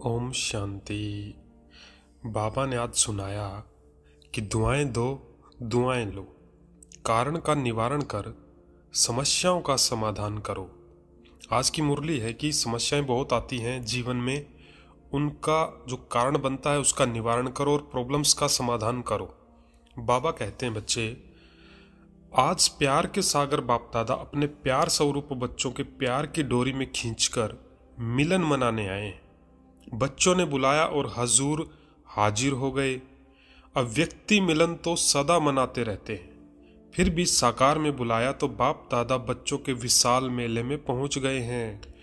ओम शांति। बाबा ने आज सुनाया कि दुआएं दो, दुआएं लो, कारण का निवारण कर, समस्याओं का समाधान करो। आज की मुरली है कि समस्याएं बहुत आती हैं जीवन में, उनका जो कारण बनता है उसका निवारण करो और प्रॉब्लम्स का समाधान करो। बाबा कहते हैं, बच्चे आज प्यार के सागर बाप दादा अपने प्यार स्वरूप बच्चों के प्यार की डोरी में खींचकर मिलन मनाने आए हैं। बच्चों ने बुलाया और हजूर हाजिर हो गए। अव्यक्ति मिलन तो सदा मनाते रहते हैं, फिर भी साकार में बुलाया तो बाप दादा बच्चों के विशाल मेले में पहुंच गए हैं।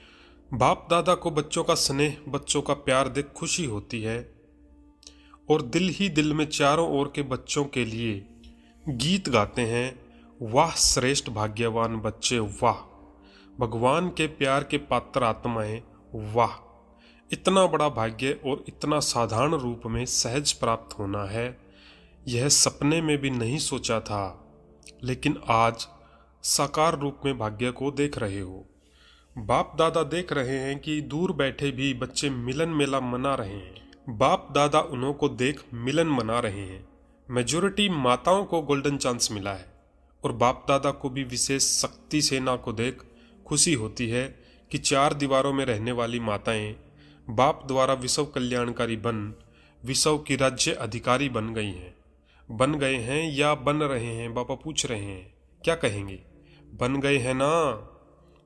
बाप दादा को बच्चों का स्नेह, बच्चों का प्यार देख खुशी होती है और दिल ही दिल में चारों ओर के बच्चों के लिए गीत गाते हैं। वाह श्रेष्ठ भाग्यवान बच्चे, वाह भगवान के प्यार के पात्र आत्माएं, वाह इतना बड़ा भाग्य और इतना साधारण रूप में सहज प्राप्त होना है, यह सपने में भी नहीं सोचा था, लेकिन आज साकार रूप में भाग्य को देख रहे हो। बाप दादा देख रहे हैं कि दूर बैठे भी बच्चे मिलन मेला मना रहे हैं। बाप दादा उन्हों को देख मिलन मना रहे हैं। मेजॉरिटी माताओं को गोल्डन चांस मिला है और बाप दादा को भी विशेष शक्ति सेना को देख खुशी होती है कि चार दीवारों में रहने वाली माताएं बाप द्वारा विश्व कल्याणकारी बन विश्व की राज्य अधिकारी बन गई हैं। बन गए हैं या बन रहे हैं? बाबा पूछ रहे हैं, क्या कहेंगे? बन गए हैं ना।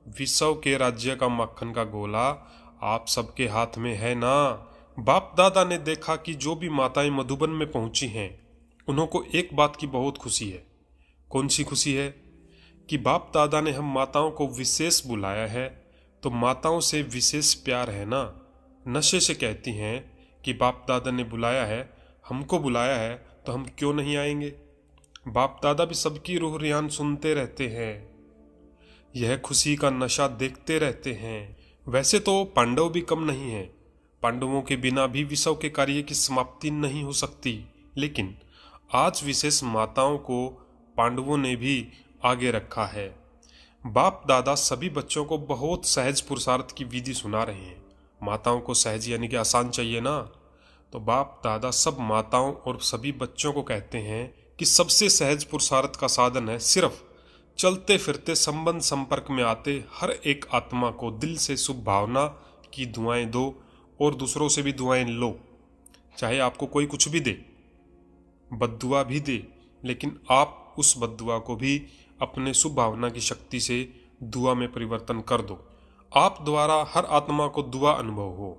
विश्व के राज्य का मक्खन का गोला आप सबके हाथ में है ना। बाप दादा ने देखा कि जो भी माताएं मधुबन में पहुंची हैं, उन्हों को एक बात की बहुत खुशी है। कौन सी खुशी है? कि बाप दादा ने हम माताओं को विशेष बुलाया है, तो माताओं से विशेष प्यार है ना। नशे से कहती हैं कि बाप दादा ने बुलाया है, हमको बुलाया है, तो हम क्यों नहीं आएंगे। बाप दादा भी सबकी रूह रियान सुनते रहते हैं, यह खुशी का नशा देखते रहते हैं। वैसे तो पांडव भी कम नहीं है, पांडवों के बिना भी विश्व के कार्य की समाप्ति नहीं हो सकती, लेकिन आज विशेष माताओं को पांडवों ने भी आगे रखा है। बाप दादा सभी बच्चों को बहुत सहज पुरुषार्थ की विधि सुना रहे हैं। माताओं को सहज यानी कि आसान चाहिए ना, तो बाप दादा सब माताओं और सभी बच्चों को कहते हैं कि सबसे सहज पुरुषार्थ का साधन है सिर्फ चलते फिरते संबंध संपर्क में आते हर एक आत्मा को दिल से शुभ भावना की दुआएं दो और दूसरों से भी दुआएं लो। चाहे आपको कोई कुछ भी दे, बद्दुआ भी दे, लेकिन आप उस बद्दुआ को भी अपने शुभ भावना की शक्ति से दुआ में परिवर्तन कर दो। आप द्वारा हर आत्मा को दुआ अनुभव हो।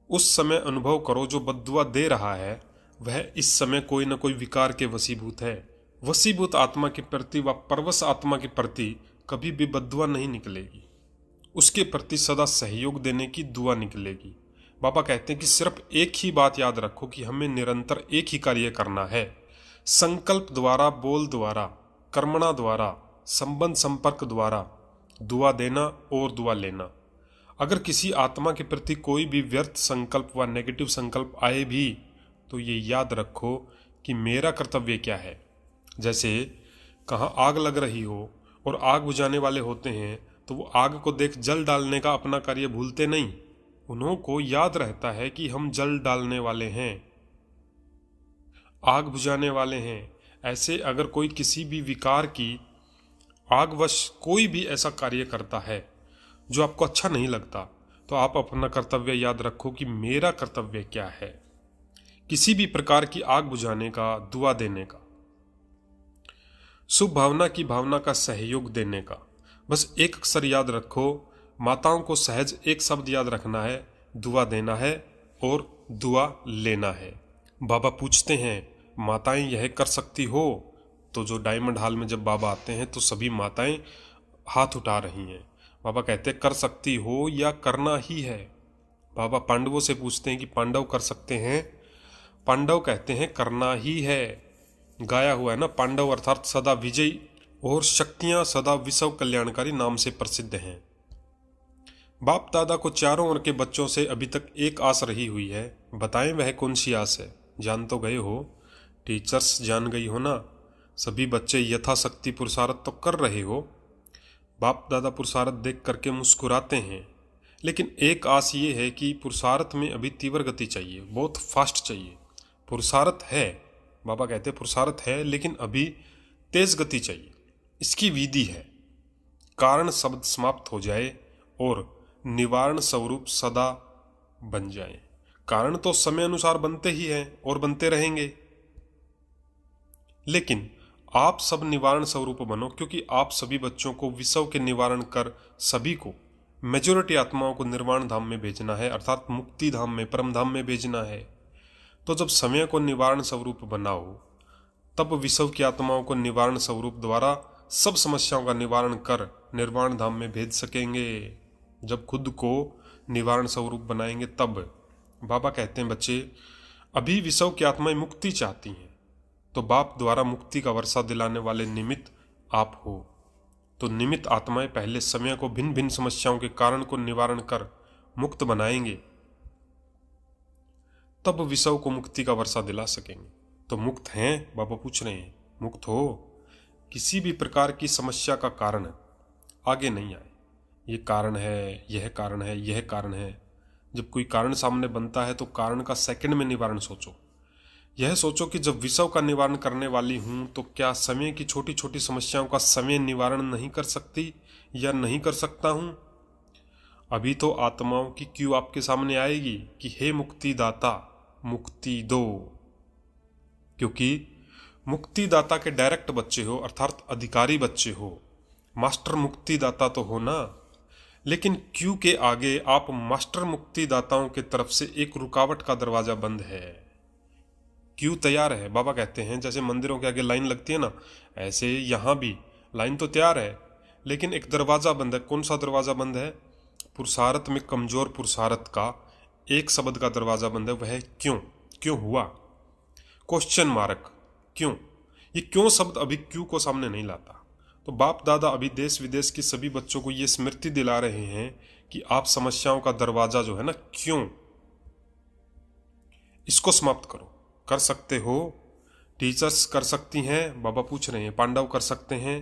उस समय अनुभव करो जो बद्दुआ दे रहा है वह इस समय कोई न कोई विकार के वशीभूत है। वशीभूत आत्मा के प्रति व परवश आत्मा के प्रति कभी भी बद्दुआ नहीं निकलेगी, उसके प्रति सदा सहयोग देने की दुआ निकलेगी। बाबा कहते हैं कि सिर्फ एक ही बात याद रखो कि हमें निरंतर एक ही कार्य करना है। संकल्प द्वारा, बोल द्वारा, कर्मणा द्वारा, संबंध संपर्क द्वारा दुआ देना और दुआ लेना। अगर किसी आत्मा के प्रति कोई भी व्यर्थ संकल्प व नेगेटिव संकल्प आए भी तो ये याद रखो कि मेरा कर्तव्य क्या है। जैसे कहाँ आग लग रही हो और आग बुझाने वाले होते हैं तो वो आग को देख जल डालने का अपना कार्य भूलते नहीं, उन्हों को याद रहता है कि हम जल डालने वाले हैं, आग बुझाने वाले हैं। ऐसे अगर कोई किसी भी विकार की आगवश कोई भी ऐसा कार्य करता है जो आपको अच्छा नहीं लगता, तो आप अपना कर्तव्य याद रखो कि मेरा कर्तव्य क्या है। किसी भी प्रकार की आग बुझाने का, दुआ देने का, शुभ भावना की भावना का सहयोग देने का, बस एक अक्षर याद रखो। माताओं को सहज एक शब्द याद रखना है, दुआ देना है और दुआ लेना है। बाबा पूछते हैं, माताएं यह कर सकती हो? तो जो डायमंड हॉल में जब बाबा आते हैं तो सभी माताएं हाथ उठा रही हैं। बाबा कहते हैं कर सकती हो या करना ही है। बाबा पांडवों से पूछते हैं कि पांडव कर सकते हैं? पांडव कहते हैं करना ही है। गाया हुआ है ना, पांडव अर्थात सदा विजयी और शक्तियां सदा विश्व कल्याणकारी नाम से प्रसिद्ध हैं। बाप दादा को चारों ओर के बच्चों से अभी तक एक आस रही हुई है। बताएं वह कौन सी आस है? जान तो गए हो, टीचर्स जान गई हो ना। सभी बच्चे यथाशक्ति पुरुषार्थ तो कर रहे हो। बाप दादा पुरुषार्थ देख करके मुस्कुराते हैं, लेकिन एक आस ये है कि पुरुषार्थ में अभी तीव्र गति चाहिए, बहुत फास्ट चाहिए। पुरुषार्थ है, बाबा कहते हैं पुरुषार्थ है, लेकिन अभी तेज गति चाहिए। इसकी विधि है, कारण शब्द समाप्त हो जाए और निवारण स्वरूप सदा बन जाए। कारण तो समय अनुसार बनते ही हैं और बनते रहेंगे, लेकिन आप सब निवारण स्वरूप बनो, क्योंकि आप सभी बच्चों को विषव के निवारण कर सभी को, मेजोरिटी आत्माओं को निर्वाण धाम में भेजना है, अर्थात मुक्ति धाम में, परम धाम में भेजना है। तो जब समय को निवारण स्वरूप बनाओ, तब विषव की आत्माओं को निवारण स्वरूप द्वारा सब समस्याओं का निवारण कर निर्वाण धाम में भेज सकेंगे। जब खुद को निवारण स्वरूप बनाएंगे तब। बाबा कहते हैं बच्चे, अभी विषव की आत्माएं मुक्ति चाहती हैं, तो बाप द्वारा मुक्ति का वर्षा दिलाने वाले निमित्त आप हो। तो निमित्त आत्माएं पहले समय को भिन्न भिन्न समस्याओं के कारण को निवारण कर मुक्त बनाएंगे, तब विषव को मुक्ति का वर्षा दिला सकेंगे। तो मुक्त हैं? बाबा पूछ रहे हैं, मुक्त हो? किसी भी प्रकार की समस्या का कारण आगे नहीं आए। ये कारण है, यह कारण है, यह कारण है। जब कोई कारण सामने बनता है तो कारण का सेकंड में निवारण सोचो। यह सोचो कि जब विषव का निवारण करने वाली हूं, तो क्या समय की छोटी छोटी समस्याओं का समय निवारण नहीं कर सकती या नहीं कर सकता हूं? अभी तो आत्माओं की क्यों आपके सामने आएगी कि हे मुक्ति दाता, मुक्ति दो। क्योंकि मुक्ति दाता के डायरेक्ट बच्चे हो, अर्थात अधिकारी बच्चे हो। मास्टर मुक्ति दाता तो हो ना। लेकिन क्यों के आगे आप मास्टर मुक्ति दाताओं के तरफ से एक रुकावट का दरवाजा बंद है। क्यों तैयार है? बाबा कहते हैं जैसे मंदिरों के आगे लाइन लगती है ना, ऐसे यहां भी लाइन तो तैयार है, लेकिन एक दरवाजा बंद है। कौन सा दरवाजा बंद है? पुरुषार्थ में कमजोर पुरुषार्थ का एक शब्द का दरवाजा बंद है। वह क्यों? क्यों हुआ? Question mark. क्यों? ये क्यों शब्द अभी क्यों को सामने नहीं लाता। तो बाप दादा अभी देश विदेश की सभी बच्चों को ये स्मृति दिला रहे हैं कि आप समस्याओं का दरवाजा जो है ना, क्यों, इसको समाप्त करो। कर सकते हो, टीचर्स कर सकती हैं, बाबा पूछ रहे हैं, पांडव कर सकते हैं,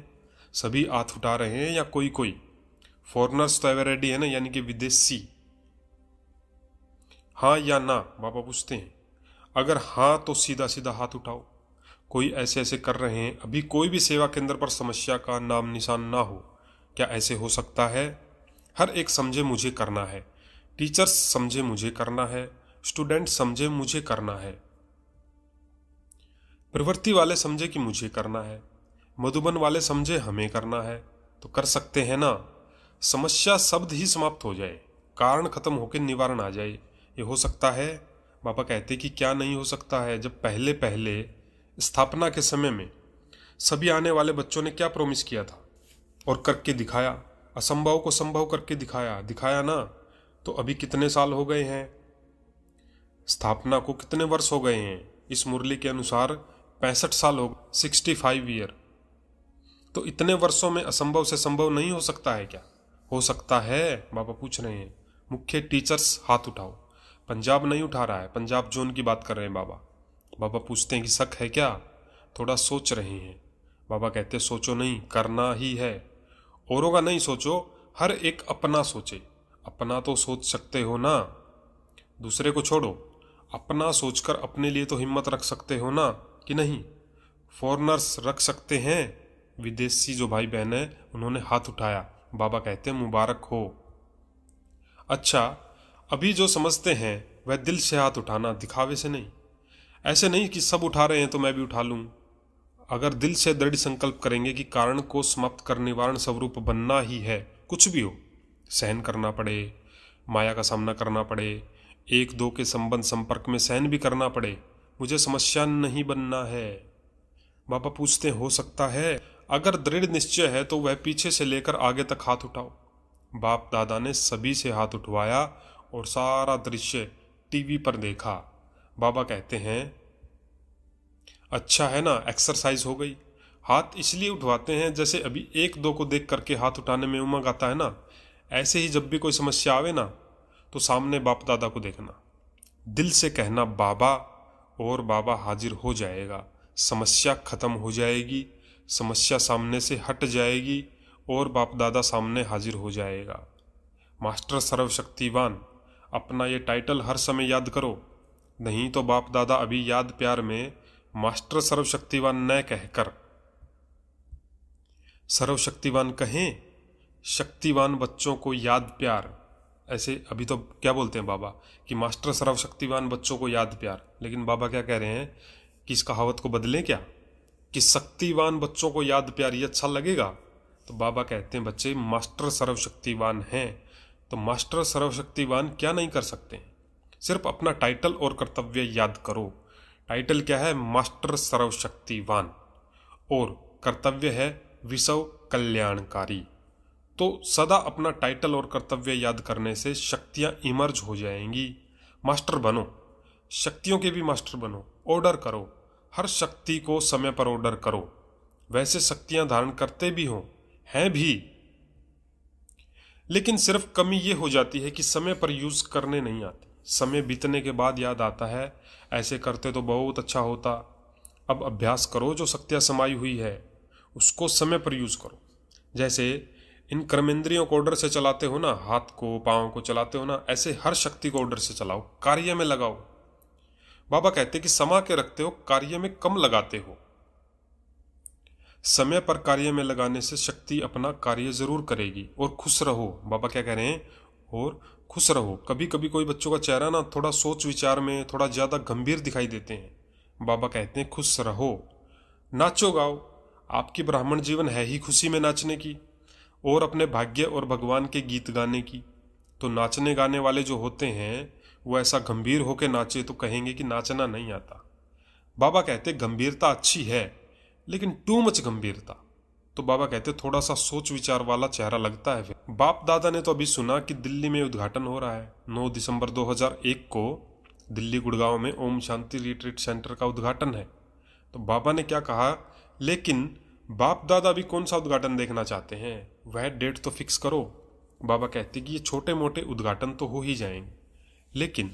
सभी हाथ उठा रहे हैं, या कोई कोई फॉरेनर्स तो एवर रेडी है ना, यानी कि विदेशी। हाँ या ना, बाबा पूछते हैं। अगर हाँ तो सीधा सीधा हाथ उठाओ। कोई ऐसे ऐसे कर रहे हैं, अभी कोई भी सेवा केंद्र पर समस्या का नाम निशान ना हो। क्या ऐसे हो सकता है? हर एक समझे मुझे करना है, टीचर्स समझे मुझे करना है, स्टूडेंट समझे मुझे करना है, प्रवृत्ति वाले समझे कि मुझे करना है, मधुबन वाले समझे हमें करना है। तो कर सकते हैं ना। समस्या शब्द ही समाप्त हो जाए, कारण खत्म होकर निवारण आ जाए। ये हो सकता है? बाबा कहते कि क्या नहीं हो सकता है। जब पहले पहले स्थापना के समय में सभी आने वाले बच्चों ने क्या प्रॉमिस किया था और करके दिखाया, असंभव को संभव करके दिखाया ना। तो अभी कितने साल हो गए हैं स्थापना को? कितने वर्ष हो गए हैं? इस मुरली के अनुसार 65 साल हो, 65 ईयर। तो इतने वर्षों में असंभव से संभव नहीं हो सकता है क्या? हो सकता है। बाबा पूछ रहे हैं, मुख्य टीचर्स हाथ उठाओ। पंजाब नहीं उठा रहा है, पंजाब जोन की बात कर रहे हैं बाबा। बाबा पूछते हैं कि शक है क्या? थोड़ा सोच रहे हैं। बाबा कहते हैं सोचो नहीं, करना ही है। औरों का नहीं सोचो, हर एक अपना सोचे। अपना तो सोच सकते हो ना, दूसरे को छोड़ो। अपना सोचकर अपने लिए तो हिम्मत रख सकते हो ना, कि नहीं? फॉरेनर्स रख सकते हैं, विदेशी जो भाई बहन है उन्होंने हाथ उठाया। बाबा कहते हैं मुबारक हो। अच्छा, अभी जो समझते हैं वह दिल से हाथ उठाना, दिखावे से नहीं। ऐसे नहीं कि सब उठा रहे हैं तो मैं भी उठा लूं। अगर दिल से दृढ़ संकल्प करेंगे कि कारण को समाप्त कर निवारण स्वरूप बनना ही है, कुछ भी हो, सहन करना पड़े, माया का सामना करना पड़े, एक दो के संबंध संपर्क में सहन भी करना पड़े, मुझे समस्या नहीं बनना है। बाबा पूछते हो सकता है? अगर दृढ़ निश्चय है तो वह पीछे से लेकर आगे तक हाथ उठाओ। बाप दादा ने सभी से हाथ उठवाया और सारा दृश्य टीवी पर देखा। बाबा कहते हैं अच्छा है ना, एक्सरसाइज हो गई। हाथ इसलिए उठवाते हैं जैसे अभी एक दो को देख करके हाथ उठाने में उमंग आता है ना, ऐसे ही जब भी कोई समस्या आवे ना तो सामने बाप दादा को देखना, दिल से कहना बाबा, और बाबा हाजिर हो जाएगा। समस्या खत्म हो जाएगी, समस्या सामने से हट जाएगी और बाप दादा सामने हाजिर हो जाएगा। मास्टर सर्वशक्तिवान अपना ये टाइटल हर समय याद करो, नहीं तो बाप दादा अभी याद प्यार में मास्टर सर्वशक्तिवान न कहकर सर्वशक्तिवान कहें। शक्तिवान बच्चों को याद प्यार, ऐसे अभी तो क्या बोलते हैं बाबा कि मास्टर सर्वशक्तिवान बच्चों को याद प्यार, लेकिन बाबा क्या कह रहे हैं कि इस कहावत को बदलें क्या, कि शक्तिवान बच्चों को याद प्यार, ये अच्छा लगेगा। तो बाबा कहते हैं बच्चे मास्टर सर्वशक्तिवान हैं, तो मास्टर सर्वशक्तिवान क्या नहीं कर सकते, सिर्फ अपना टाइटल और कर्तव्य याद करो। टाइटल क्या है, मास्टर सर्वशक्तिवान, और कर्तव्य है विश्व कल्याणकारी। तो सदा अपना टाइटल और कर्तव्य याद करने से शक्तियां इमर्ज हो जाएंगी। मास्टर बनो, शक्तियों के भी मास्टर बनो, ऑर्डर करो, हर शक्ति को समय पर ऑर्डर करो। वैसे शक्तियां धारण करते भी हो, हैं भी, लेकिन सिर्फ कमी ये हो जाती है कि समय पर यूज करने नहीं आती। समय बीतने के बाद याद आता है ऐसे करते तो बहुत अच्छा होता। अब अभ्यास करो, जो शक्तियां समाई हुई है उसको समय पर यूज करो। जैसे इन कर्मेंद्रियों को ऑर्डर से चलाते हो ना, हाथ को पांव को चलाते हो ना, ऐसे हर शक्ति को ऑर्डर से चलाओ, कार्य में लगाओ। बाबा कहते कि समा के रखते हो, कार्य में कम लगाते हो। समय पर कार्य में लगाने से शक्ति अपना कार्य जरूर करेगी। और खुश रहो, बाबा क्या कह रहे हैं, और खुश रहो। कभी कभी कोई बच्चों का चेहरा ना थोड़ा सोच विचार में थोड़ा ज्यादा गंभीर दिखाई देते हैं। बाबा कहते हैं खुश रहो, नाचो गाओ, आपकी ब्राह्मण जीवन है ही खुशी में नाचने की और अपने भाग्य और भगवान के गीत गाने की। तो नाचने गाने वाले जो होते हैं वो ऐसा गंभीर होकर नाचे तो कहेंगे कि नाचना नहीं आता। बाबा कहते गंभीरता अच्छी है, लेकिन टू मच गंभीरता। तो बाबा कहते थोड़ा सा सोच विचार वाला चेहरा लगता है। फिर बाप दादा ने तो अभी सुना कि दिल्ली में उद्घाटन हो रहा है 9 दिसंबर 2001 को दिल्ली गुड़गांव में ओम शांति रिट्रीट सेंटर का उद्घाटन है। तो बाबा ने क्या कहा, लेकिन बाप दादा भी कौन सा उद्घाटन देखना चाहते हैं, वह डेट तो फिक्स करो। बाबा कहते कि ये छोटे मोटे उद्घाटन तो हो ही जाएंगे, लेकिन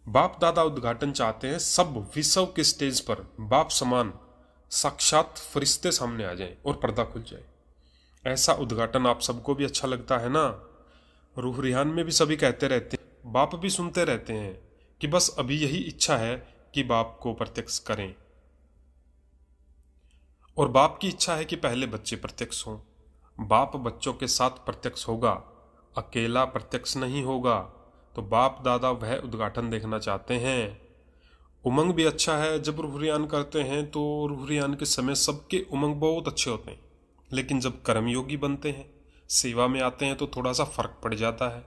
बाप दादा उद्घाटन चाहते हैं सब विश्व के स्टेज पर बाप समान साक्षात फरिश्ते सामने आ जाएं और पर्दा खुल जाए। ऐसा उद्घाटन आप सबको भी अच्छा लगता है ना। रूह रिहान में भी सभी कहते रहते हैं, बाप भी सुनते रहते हैं कि बस अभी यही इच्छा है कि बाप को प्रत्यक्ष करें। और बाप की इच्छा है कि पहले बच्चे प्रत्यक्ष हों। बाप बच्चों के साथ प्रत्यक्ष होगा, अकेला प्रत्यक्ष नहीं होगा। तो बाप दादा वह उद्घाटन देखना चाहते हैं। उमंग भी अच्छा है, जब रूह रियान करते हैं तो रूह रियान के समय सबके उमंग बहुत अच्छे होते हैं, लेकिन जब कर्मयोगी बनते हैं, सेवा में आते हैं तो थोड़ा सा फर्क पड़ जाता है।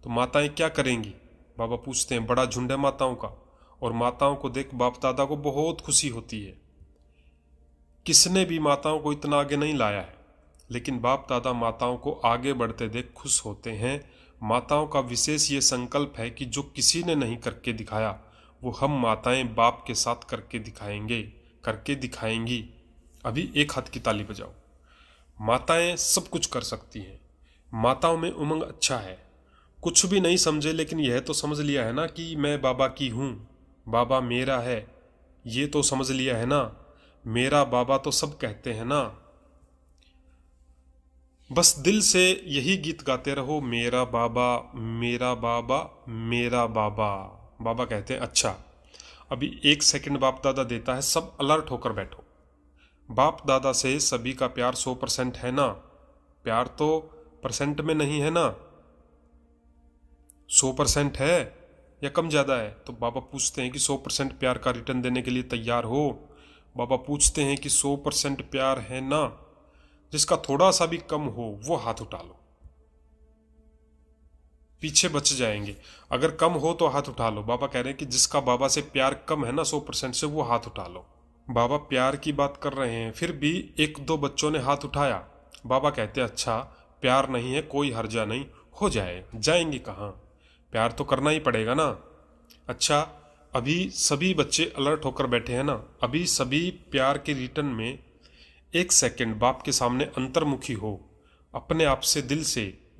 तो माताएं क्या करेंगी, बाबा पूछते हैं। बड़ा झुंड है माताओं का, और माताओं को देख बाप दादा को बहुत खुशी होती है। किसने भी माताओं को इतना आगे नहीं लाया है, लेकिन बाप दादा माताओं को आगे बढ़ते देख खुश होते हैं। माताओं का विशेष ये संकल्प है कि जो किसी ने नहीं करके दिखाया वो हम माताएं बाप के साथ करके दिखाएंगे, करके दिखाएंगी। अभी एक हाथ की ताली बजाओ। माताएं सब कुछ कर सकती हैं, माताओं में उमंग अच्छा है। कुछ भी नहीं समझे, लेकिन यह तो समझ लिया है ना कि मैं बाबा की हूँ, बाबा मेरा है, ये तो समझ लिया है ना। मेरा बाबा तो सब कहते हैं ना। बस दिल से यही गीत गाते रहो, मेरा बाबा मेरा बाबा मेरा बाबा। बाबा कहते हैं अच्छा अभी 1 सेकंड बाप दादा देता है, सब अलर्ट होकर बैठो। बाप दादा से सभी का प्यार 100% है ना। प्यार तो परसेंट में नहीं है ना, 100% है या कम ज्यादा है। तो बाबा पूछते हैं कि 100% प्यार का रिटर्न देने के लिए तैयार हो। बाबा पूछते हैं कि 100% प्यार है ना। जिसका थोड़ा सा भी कम हो वो हाथ उठा लो, पीछे बच जाएंगे। अगर कम हो तो हाथ उठा लो। बाबा कह रहे हैं कि जिसका बाबा से प्यार कम है ना 100% से, वो हाथ उठा लो। बाबा प्यार की बात कर रहे हैं, फिर भी 1-2 बच्चों ने हाथ उठाया। बाबा कहते हैं अच्छा प्यार नहीं है, कोई हर्जा नहीं, हो जाए, जाएंगे कहाँ, प्यार तो करना ही पड़ेगा ना। अच्छा अभी सभी बच्चे अलर्ट होकर बैठे हैं ना। अभी सभी प्यार के रिटर्न में 1 सेकंड बाप के सामने अंतर्मुखी हो। अपने आप से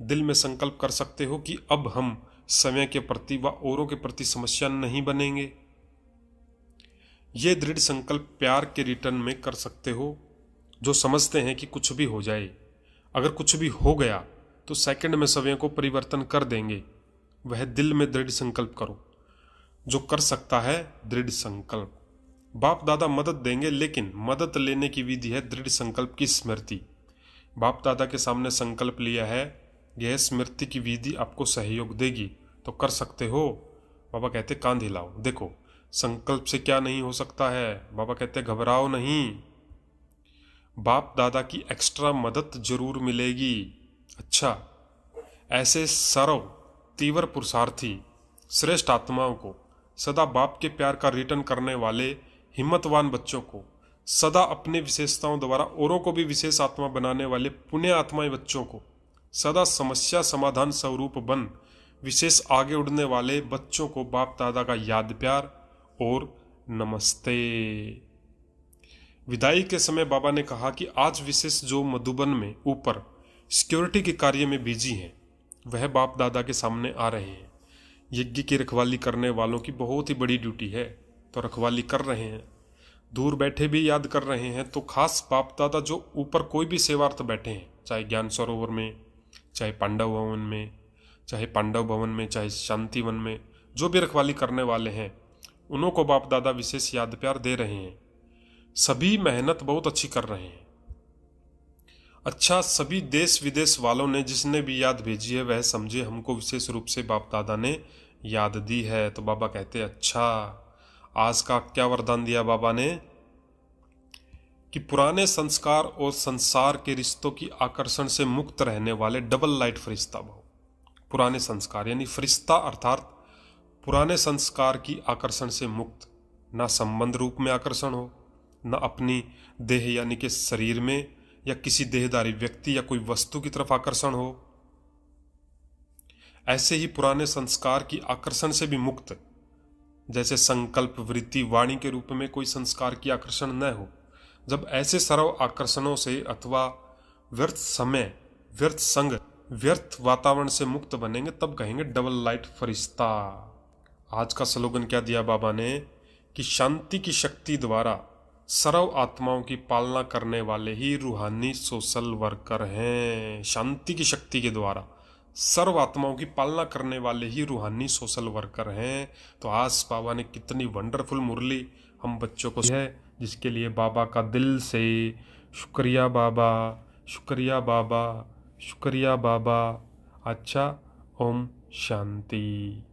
दिल में संकल्प कर सकते हो कि अब हम समय के प्रति व औरों के प्रति समस्या नहीं बनेंगे। ये दृढ़ संकल्प प्यार के रिटर्न में कर सकते हो। जो समझते हैं कि कुछ भी हो जाए, अगर कुछ भी हो गया तो सेकंड में सवयों को परिवर्तन कर देंगे। वह दिल में दृढ़ संकल्प करो, जो कर सकता है दृढ़ संकल्प। बाप दादा मदद देंगे, लेकिन मदद लेने की विधि है दृढ़ संकल्प की स्मृति। बाप दादा के सामने संकल्प लिया है, यह स्मृति की विधि आपको सहयोग देगी तो कर सकते हो। बाबा कहते कांध हिलाओ, देखो संकल्प से क्या नहीं हो सकता है। बाबा कहते घबराओ नहीं, बाप दादा की एक्स्ट्रा मदद जरूर मिलेगी। अच्छा, ऐसे सरव तीव्र पुरुषार्थी श्रेष्ठ आत्माओं को, सदा बाप के प्यार का रिटर्न करने वाले हिम्मतवान बच्चों को, सदा अपनी विशेषताओं द्वारा औरों को भी विशेष आत्मा बनाने वाले पुण्य आत्माएं बच्चों को, सदा समस्या समाधान स्वरूप बन विशेष आगे उड़ने वाले बच्चों को बाप दादा का याद प्यार और नमस्ते। विदाई के समय बाबा ने कहा कि आज विशेष जो मधुबन में ऊपर सिक्योरिटी के कार्य में बिजी हैं, वह बाप दादा के सामने आ रहे हैं। यज्ञ की रखवाली करने वालों की बहुत ही बड़ी ड्यूटी है, तो रखवाली कर रहे हैं। दूर बैठे भी याद कर रहे हैं, तो खास बाप दादा जो ऊपर कोई भी सेवार्थ बैठे हैं, चाहे ज्ञान सरोवर में, चाहे पांडव भवन में, चाहे शांति वन में, जो भी रखवाली करने वाले हैं, उन्हों को बाप दादा विशेष याद प्यार दे रहे हैं। सभी मेहनत बहुत अच्छी कर रहे हैं। अच्छा, सभी देश विदेश वालों ने जिसने भी याद भेजी है, वह समझे हमको विशेष रूप से बाप दादा ने याद दी है। तो बाबा कहते अच्छा, आज का क्या वरदान दिया बाबा ने कि पुराने संस्कार और संसार के रिश्तों की आकर्षण से मुक्त रहने वाले डबल लाइट फरिश्ता भाव। पुराने संस्कार यानी फरिश्ता अर्थात पुराने संस्कार की आकर्षण से मुक्त, ना संबंध रूप में आकर्षण हो, ना अपनी देह यानी कि शरीर में या किसी देहधारी व्यक्ति या कोई वस्तु की तरफ आकर्षण हो। ऐसे ही पुराने संस्कार की आकर्षण से भी मुक्त, जैसे संकल्प वृत्ति वाणी के रूप में कोई संस्कार की आकर्षण न हो। जब ऐसे सर्व आकर्षणों से अथवा व्यर्थ समय, व्यर्थ संग, व्यर्थ वातावरण से मुक्त बनेंगे, तब कहेंगे डबल लाइट फरिश्ता। आज का स्लोगन क्या दिया बाबा ने कि शांति की शक्ति द्वारा सर्व आत्माओं की पालना करने वाले ही रूहानी सोशल वर्कर हैं। शांति की शक्ति के द्वारा सर्व आत्माओं की पालना करने वाले ही रूहानी सोशल वर्कर हैं। तो आज बाबा ने कितनी वंडरफुल मुरली हम बच्चों को है, जिसके लिए बाबा का दिल से शुक्रिया बाबा, शुक्रिया बाबा, शुक्रिया बाबा। अच्छा, ओम शांति।